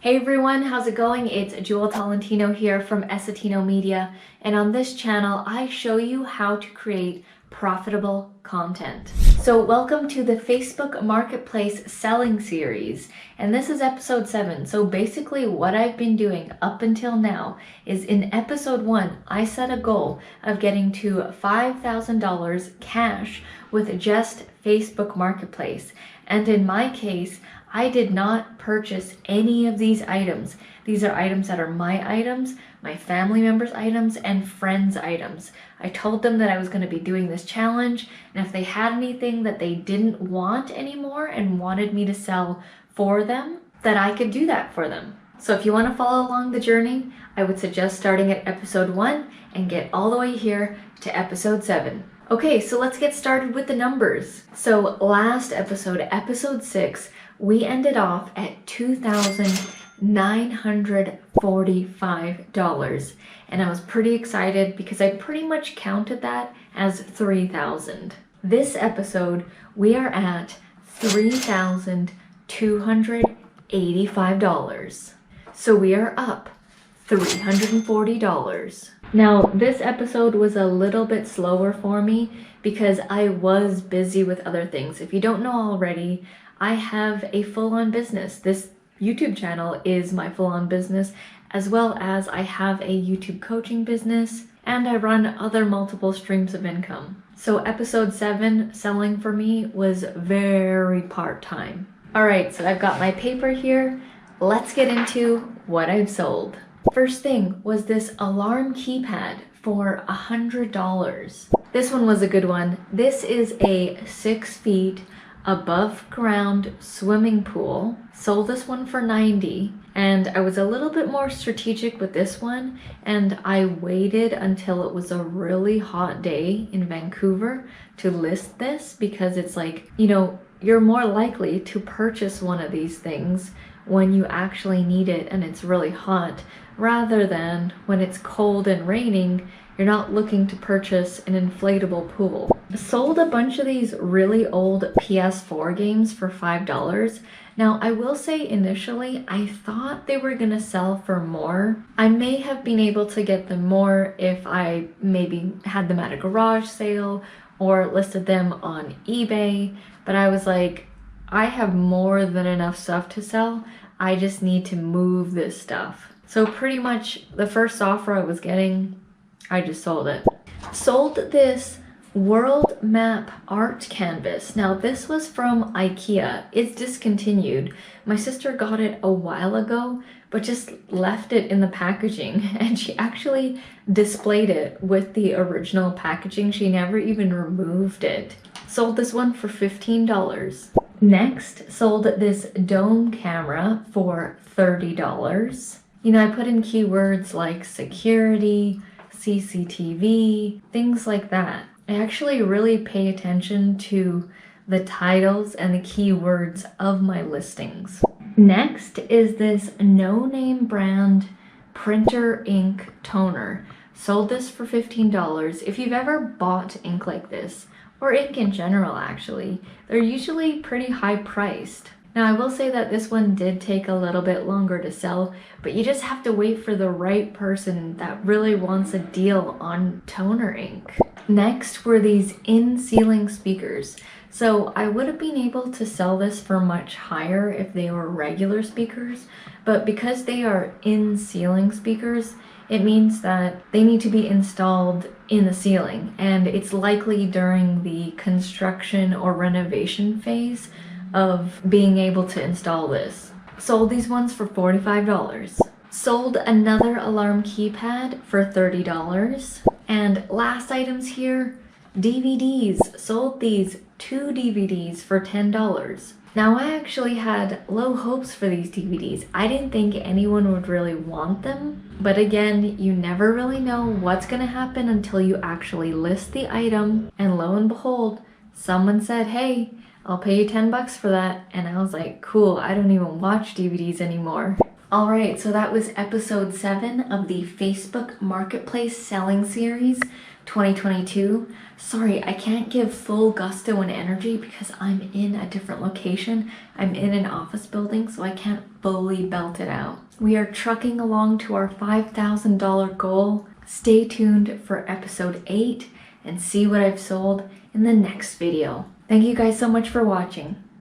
Hey everyone, how's it going? It's Jewel Tolentino here from Essetino Media, and on this channel I show you how to create profitable content. So welcome to the Facebook Marketplace selling series, and this is episode 7. So basically what I've been doing up until now is in episode 1 I set a goal of getting to $5,000 cash with just Facebook Marketplace, and in my case I did not purchase any of these items. These are items that are my items, my family members' items, and friends' items. I told them that I was going to be doing this challenge, and if they had anything that they didn't want anymore and wanted me to sell for them, that I could do that for them. So if you want to follow along the journey, I would suggest starting at episode 1 and get all the way here to episode 7. Okay, so let's get started with the numbers. So last episode, episode 6, we ended off at $2,945, and I was pretty excited because I pretty much counted that as 3,000. This episode, we are at $3,285. So we are up $340. Now, this episode was a little bit slower for me because I was busy with other things. If you don't know already, I have a full-on business. This YouTube channel is my full-on business, as well as I have a YouTube coaching business, and I run other multiple streams of income. So episode 7, selling for me, was very part-time. All right, so I've got my paper here. Let's get into what I've sold. First thing was this alarm keypad for $100. This one was a good one. This is a 6 feet above ground swimming pool. Sold this one for $90, and I was a little bit more strategic with this one, and I waited until it was a really hot day in Vancouver to list this, because it's like, you know, you're more likely to purchase one of these things when you actually need it and it's really hot, rather than when it's cold and raining. You're not looking to purchase an inflatable pool. Sold a bunch of these really old PS4 games for $5. Now, I will say initially, I thought they were gonna sell for more. I may have been able to get them more if I maybe had them at a garage sale or listed them on eBay, but I was like, I have more than enough stuff to sell. I just need to move this stuff. So pretty much the first offer I was getting, I just sold it. Sold this world map art canvas. Now this was from IKEA. It's discontinued. My sister got it a while ago, but just left it in the packaging, and she actually displayed it with the original packaging. She never even removed it. Sold this one for $15. Next, sold this dome camera for $30. You know, I put in keywords like security, CCTV, things like that. I actually really pay attention to the titles and the keywords of my listings. Next is this no-name brand printer ink toner. Sold this for $15. If you've ever bought ink like this, or ink in general actually, they're usually pretty high priced. Now I will say that this one did take a little bit longer to sell, but you just have to wait for the right person that really wants a deal on toner ink. Next were these in-ceiling speakers. So I would have been able to sell this for much higher if they were regular speakers, but because they are in-ceiling speakers, it means that they need to be installed in the ceiling, and it's likely during the construction or renovation phase of being able to install this. Sold these ones for $45. Sold another alarm keypad for $30. And last items here, DVDs. Sold these 2 DVDs for $10. Now I actually had low hopes for these DVDs. I didn't think anyone would really want them, but again, you never really know what's gonna happen until you actually list the item, and lo and behold, someone said, hey, I'll pay you $10 for that, and I was like, cool, I don't even watch DVDs anymore. All right, so that was episode 7 of the Facebook Marketplace Selling Series 2022. Sorry, I can't give full gusto and energy because I'm in a different location. I'm in an office building, so I can't fully belt it out. We are trucking along to our $5,000 goal. Stay tuned for episode 8 and see what I've sold in the next video. Thank you guys so much for watching.